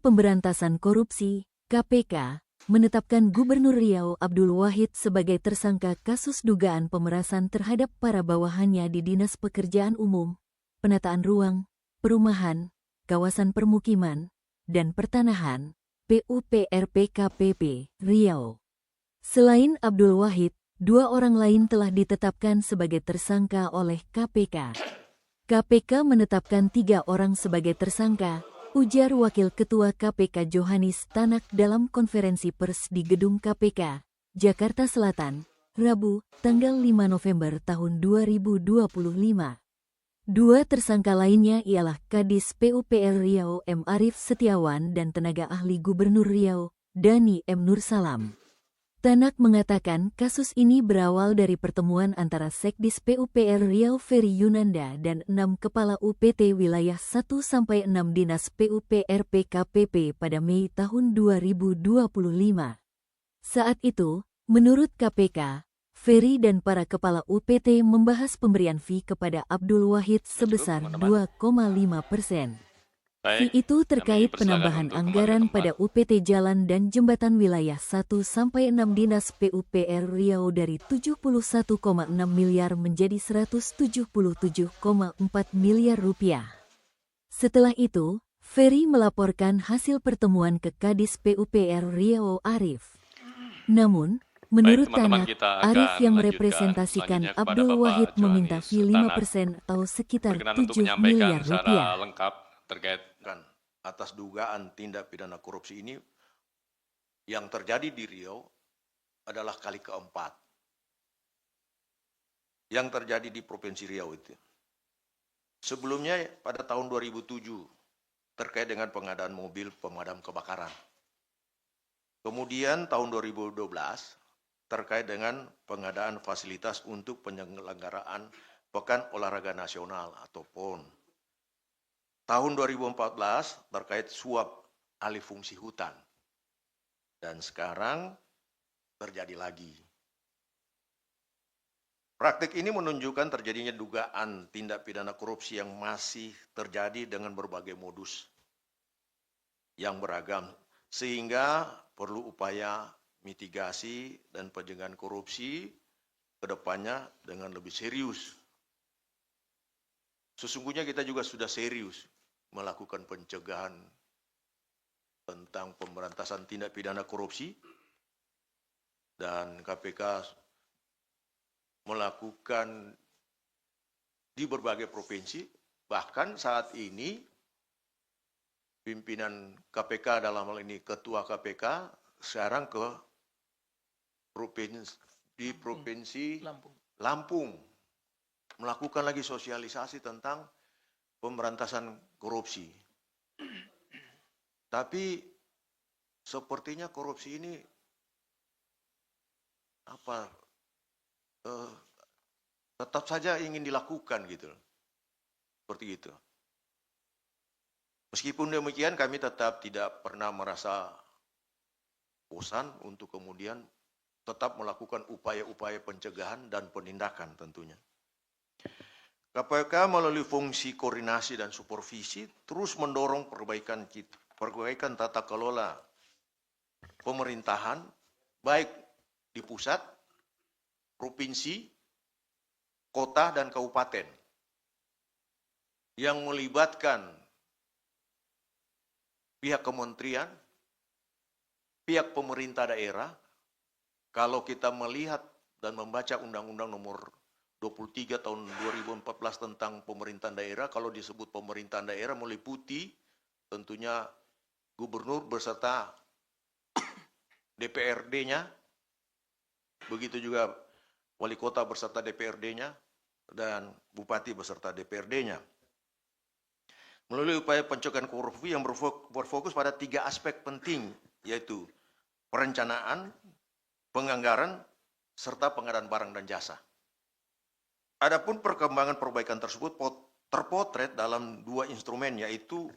Pemberantasan Korupsi (KPK) menetapkan Gubernur Riau Abdul Wahid sebagai tersangka kasus dugaan pemerasan terhadap para bawahannya di Dinas Pekerjaan Umum, Penataan Ruang, Perumahan, Kawasan Permukiman, dan Pertanahan (PUPR-PKPP) Riau. Selain Abdul Wahid, 2 orang lain telah ditetapkan sebagai tersangka oleh KPK. KPK menetapkan 3 orang sebagai tersangka, ujar Wakil Ketua KPK Johanis Tanak dalam konferensi pers di Gedung KPK, Jakarta Selatan, Rabu, tanggal 5 November tahun 2025. 2 tersangka lainnya ialah Kadis PUPR Riau M. Arief Setiawan dan tenaga ahli Gubernur Riau, Dani M. Nursalam. Tanak mengatakan kasus ini berawal dari pertemuan antara Sekdis PUPR Riau Ferry Yunanda dan 6 kepala UPT wilayah 1-6 Dinas PUPR PKPP pada Mei tahun 2025. Saat itu, menurut KPK, Ferry dan para kepala UPT membahas pemberian fee kepada Abdul Wahid sebesar 2,5%. Fee itu terkait penambahan anggaran pada UPT Jalan dan Jembatan Wilayah 1-6 Dinas PUPR Riau dari 71,6 miliar menjadi 177,4 miliar rupiah. Setelah itu, Ferry melaporkan hasil pertemuan ke Kadis PUPR Riau Arief. Namun, menurut Tanak, Arief yang merepresentasikan Abdul Wahid meminta fee 5% atau sekitar 7 miliar rupiah. Terkait atas dugaan tindak pidana korupsi ini yang terjadi di Riau adalah kali keempat yang terjadi di Provinsi Riau itu. Sebelumnya pada tahun 2007 terkait dengan pengadaan mobil pemadam kebakaran. Kemudian tahun 2012 terkait dengan pengadaan fasilitas untuk penyelenggaraan Pekan Olahraga Nasional atau PON. Tahun 2014 terkait suap alih fungsi hutan. Dan sekarang terjadi lagi. Praktik ini menunjukkan terjadinya dugaan tindak pidana korupsi yang masih terjadi dengan berbagai modus yang beragam. Sehingga perlu upaya mitigasi dan pencegahan korupsi ke depannya dengan lebih serius. Sesungguhnya kita juga sudah serius melakukan pencegahan tentang pemberantasan tindak pidana korupsi dan KPK melakukan di berbagai provinsi, bahkan saat ini pimpinan KPK dalam hal ini Ketua KPK sekarang ke provinsi Lampung melakukan lagi sosialisasi tentang pemberantasan korupsi. Tapi sepertinya korupsi ini tetap saja ingin dilakukan gitu. Seperti itu. Meskipun demikian kami tetap tidak pernah merasa bosan untuk kemudian tetap melakukan upaya-upaya pencegahan dan penindakan tentunya. KPK melalui fungsi koordinasi dan supervisi terus mendorong perbaikan tata kelola pemerintahan baik di pusat, provinsi, kota, dan kabupaten yang melibatkan pihak kementerian, pihak pemerintah daerah. Kalau kita melihat dan membaca Undang-Undang Nomor 23 tahun 2014 tentang pemerintahan daerah, kalau disebut pemerintahan daerah meliputi tentunya gubernur beserta DPRD-nya, begitu juga wali kota beserta DPRD-nya, dan bupati beserta DPRD-nya. Melalui upaya pencegahan korupsi yang berfokus pada 3 aspek penting, yaitu perencanaan, penganggaran, serta pengadaan barang dan jasa. Adapun perkembangan perbaikan tersebut terpotret dalam 2 instrumen, yaitu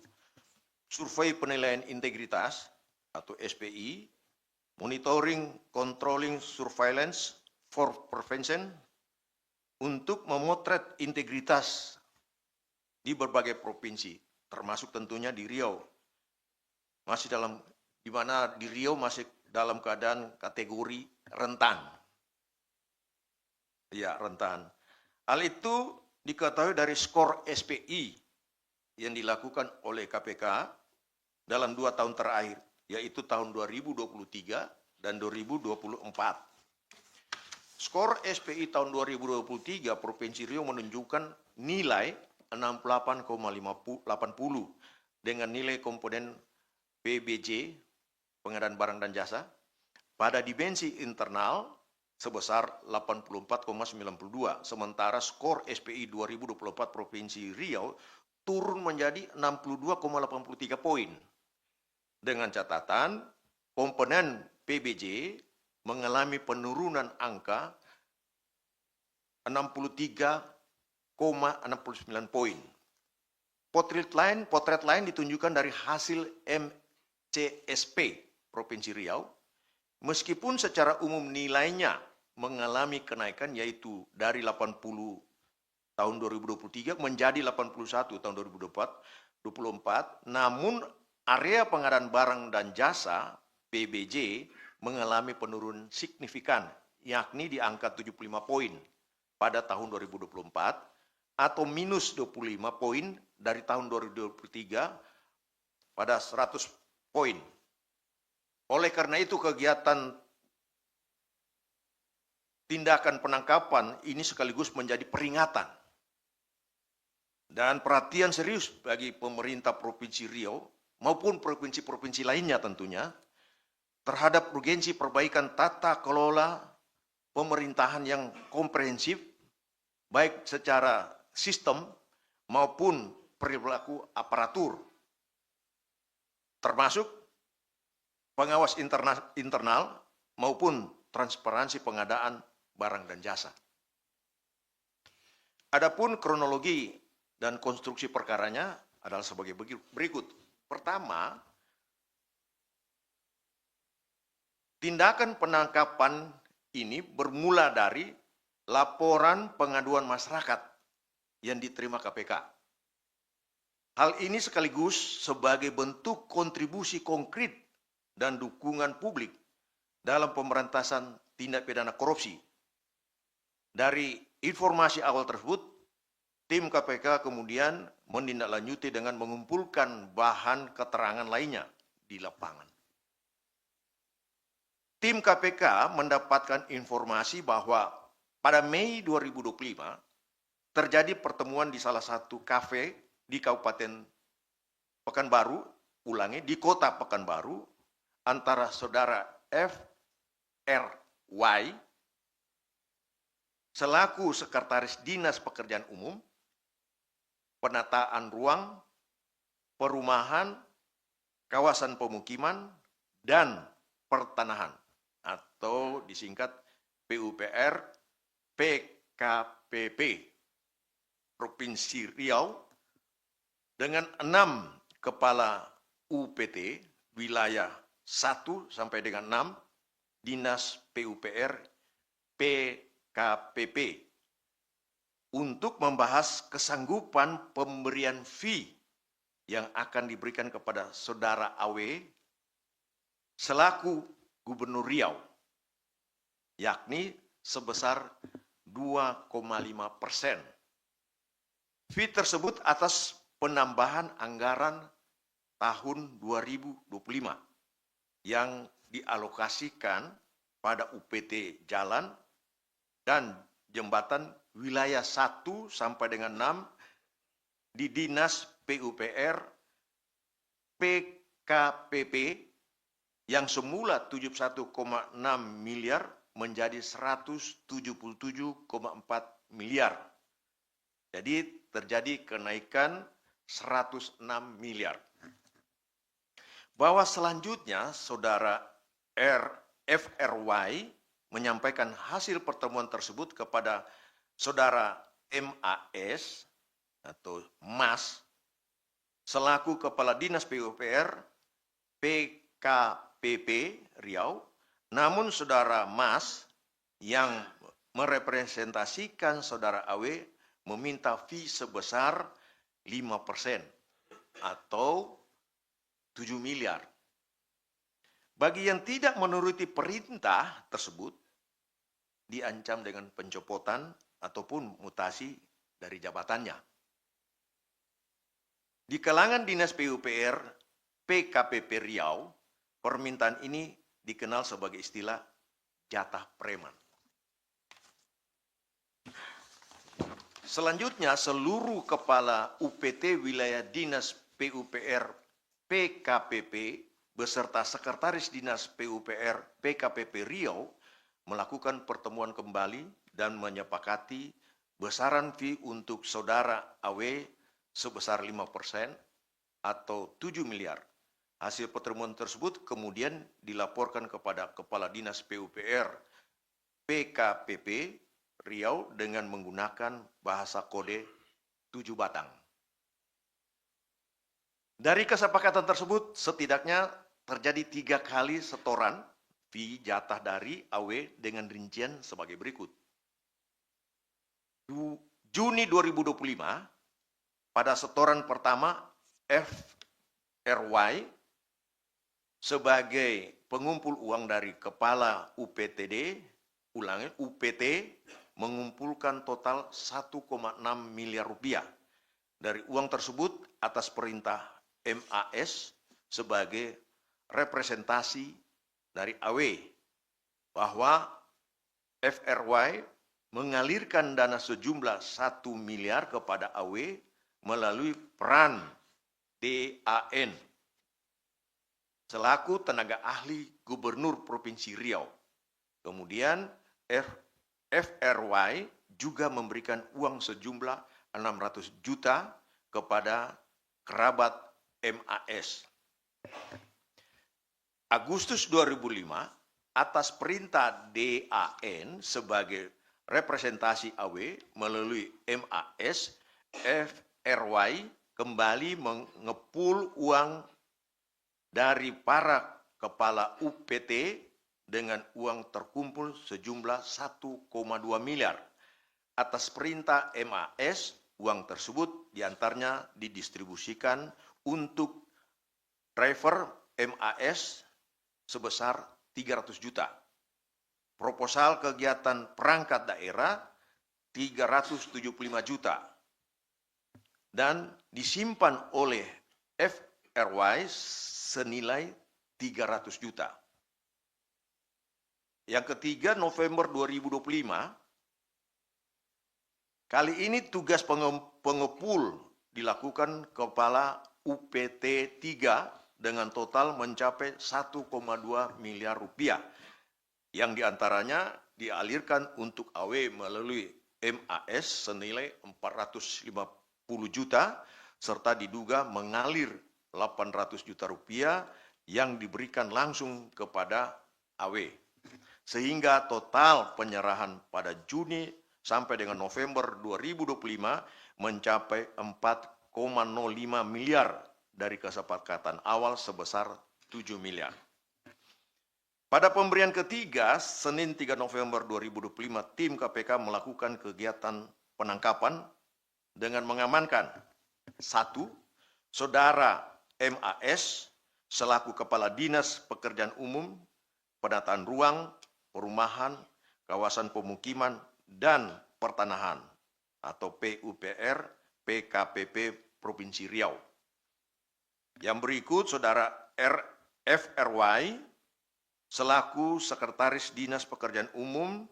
survei penilaian integritas atau SPI, monitoring, controlling, surveillance for prevention, untuk memotret integritas di berbagai provinsi, termasuk tentunya di Riau. masih dalam, di mana di Riau masih dalam keadaan kategori rentan. Ya, rentan. Hal itu diketahui dari skor SPI yang dilakukan oleh KPK dalam 2 tahun terakhir, yaitu tahun 2023 dan 2024. Skor SPI tahun 2023 Provinsi Riau menunjukkan nilai 68,80 dengan nilai komponen PBJ, pengadaan barang dan jasa, pada dimensi internal sebesar 84,92, sementara skor SPI 2024 Provinsi Riau turun menjadi 62,83 poin. Dengan catatan, komponen PBJ mengalami penurunan angka 63,69 poin. Potret lain ditunjukkan dari hasil MCSP Provinsi Riau, meskipun secara umum nilainya mengalami kenaikan, yaitu dari 80 tahun 2023 menjadi 81 tahun 2024, namun area pengadaan barang dan jasa PBJ mengalami penurunan signifikan, yakni di angka 75 poin pada tahun 2024 atau minus 25 poin dari tahun 2023 pada 100 poin. Oleh karena itu, kegiatan tindakan penangkapan ini sekaligus menjadi peringatan dan perhatian serius bagi pemerintah Provinsi Riau maupun provinsi-provinsi lainnya tentunya terhadap urgensi perbaikan tata kelola pemerintahan yang komprehensif, baik secara sistem maupun perilaku aparatur, termasuk pengawas internal maupun transparansi pengadaan barang dan jasa. Adapun kronologi dan konstruksi perkaranya adalah sebagai berikut. Pertama, tindakan penangkapan ini bermula dari laporan pengaduan masyarakat yang diterima KPK. Hal ini sekaligus sebagai bentuk kontribusi konkret dan dukungan publik dalam pemberantasan tindak pidana korupsi. Dari informasi awal tersebut, tim KPK kemudian menindaklanjuti dengan mengumpulkan bahan keterangan lainnya di lapangan. Tim KPK mendapatkan informasi bahwa pada Mei 2025 terjadi pertemuan di salah satu kafe di Kabupaten Pekanbaru, di kota Pekanbaru, antara saudara FRY selaku Sekretaris Dinas Pekerjaan Umum, Penataan Ruang, Perumahan, Kawasan Pemukiman, dan Pertanahan atau disingkat PUPR PKPP Provinsi Riau dengan 6 kepala UPT wilayah 1 sampai dengan 6 Dinas PUPR PKPP untuk membahas kesanggupan pemberian fee yang akan diberikan kepada saudara AW selaku Gubernur Riau, yakni sebesar 2,5%. Fee tersebut atas penambahan anggaran tahun 2025 yang dialokasikan pada UPT jalan dan jembatan wilayah 1 sampai dengan 6 di Dinas PUPR PKPP yang semula 71,6 miliar menjadi 177,4 miliar. Jadi terjadi kenaikan 106 miliar. Bahwa selanjutnya saudara FRY menyampaikan hasil pertemuan tersebut kepada saudara MAS atau MAS selaku Kepala Dinas PUPR PKPP Riau, namun saudara MAS yang merepresentasikan saudara AW meminta fee sebesar 5% atau 7 miliar. Bagi yang tidak menuruti perintah tersebut, diancam dengan pencopotan ataupun mutasi dari jabatannya. Di kalangan Dinas PUPR PKPP Riau, permintaan ini dikenal sebagai istilah jatah preman. Selanjutnya, seluruh kepala UPT wilayah Dinas PUPR PKPP beserta Sekretaris Dinas PUPR PKPP Riau melakukan pertemuan kembali dan menyepakati besaran fee untuk saudara AW sebesar 5% atau 7 miliar. Hasil pertemuan tersebut kemudian dilaporkan kepada Kepala Dinas PUPR PKPP Riau dengan menggunakan bahasa kode 7 batang. Dari kesepakatan tersebut, setidaknya terjadi 3 kali setoran fee jatah dari AW dengan rincian sebagai berikut. Juni 2025, pada setoran pertama FRY sebagai pengumpul uang dari Kepala UPTD, UPT mengumpulkan total 1,6 miliar rupiah. Dari uang tersebut atas perintah MAS sebagai representasi dari AW bahwa FRY mengalirkan dana sejumlah 1 miliar kepada AW melalui peran DAN selaku tenaga ahli Gubernur Provinsi Riau. Kemudian FRY juga memberikan uang sejumlah 600 juta kepada kerabat MAS. Agustus 2005, atas perintah DAN sebagai representasi AW melalui MAS, FRY kembali mengepul uang dari para kepala UPT dengan uang terkumpul sejumlah 1,2 miliar. Atas perintah MAS, uang tersebut diantaranya didistribusikan untuk driver MAS sebesar 300 juta. Proposal kegiatan perangkat daerah 375 juta. Dan disimpan oleh FRY senilai 300 juta. Yang ketiga, November 2025, kali ini tugas pengepul dilakukan Kepala UPT 3 dengan total mencapai 1,2 miliar rupiah, yang diantaranya dialirkan untuk AW melalui MAS senilai 450 juta, serta diduga mengalir 800 juta rupiah yang diberikan langsung kepada AW. Sehingga total penyerahan pada Juni sampai dengan November 2025 mencapai 4,05 miliar dari kesepakatan awal sebesar 7 miliar. Pada pemberian ketiga, Senin 3 November 2025, tim KPK melakukan kegiatan penangkapan dengan mengamankan 1. Saudara MAS selaku Kepala Dinas Pekerjaan Umum, Penataan Ruang, Perumahan, Kawasan Pemukiman, dan Pertanahan atau PUPR PKPP Provinsi Riau. Yang berikut, Saudara FRY selaku Sekretaris Dinas Pekerjaan Umum,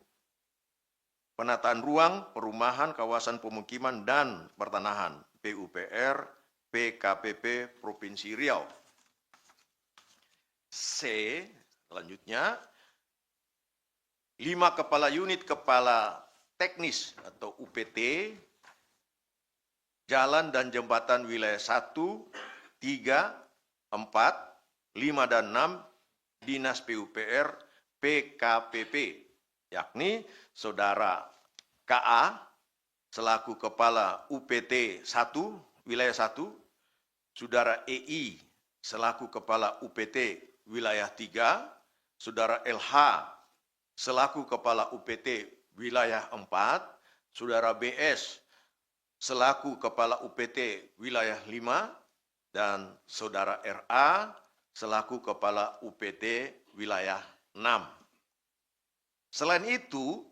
Penataan Ruang, Perumahan, Kawasan Pemukiman, dan Pertanahan PUPR PKPP Provinsi Riau. C. Selanjutnya, 5 kepala unit kepala teknis atau UPT, jalan dan jembatan wilayah 1, 3, 4, 5, dan 6 Dinas PUPR PKPP, yakni Saudara KA selaku Kepala UPT 1, wilayah 1, Saudara EI selaku Kepala UPT wilayah 3, Saudara LH selaku Kepala UPT wilayah 4, Saudara BS selaku Kepala UPT wilayah 5, dan Saudara RA selaku Kepala UPT Wilayah 6. Selain itu,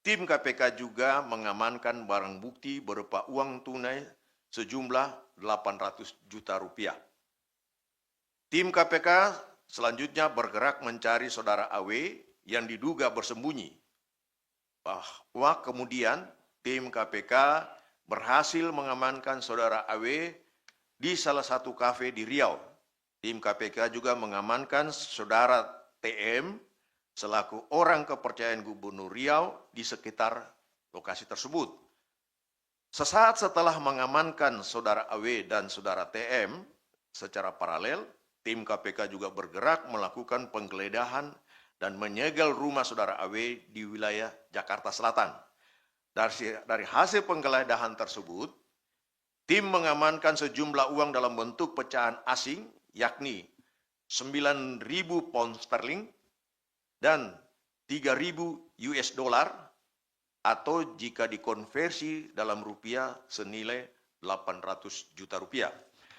tim KPK juga mengamankan barang bukti berupa uang tunai sejumlah 800 juta rupiah. Tim KPK selanjutnya bergerak mencari saudara AW yang diduga bersembunyi. Bahwa kemudian tim KPK berhasil mengamankan saudara AW di salah satu kafe di Riau. Tim KPK juga mengamankan saudara TM selaku orang kepercayaan Gubernur Riau di sekitar lokasi tersebut. Sesaat setelah mengamankan saudara AW dan saudara TM secara paralel, tim KPK juga bergerak melakukan penggeledahan dan menyegel rumah saudara AW di wilayah Jakarta Selatan. Dari hasil penggeledahan tersebut, tim mengamankan sejumlah uang dalam bentuk pecahan asing, yakni 9.000 pound sterling dan 3.000 US dollar, atau jika dikonversi dalam rupiah senilai 800 juta rupiah.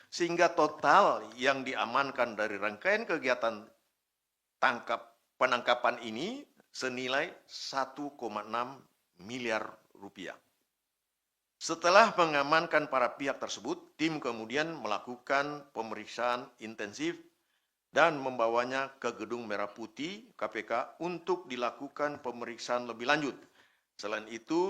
Sehingga total yang diamankan dari rangkaian kegiatan penangkapan ini senilai 1,6 miliar rupiah. Setelah mengamankan para pihak tersebut, tim kemudian melakukan pemeriksaan intensif dan membawanya ke Gedung Merah Putih KPK untuk dilakukan pemeriksaan lebih lanjut. Selain itu,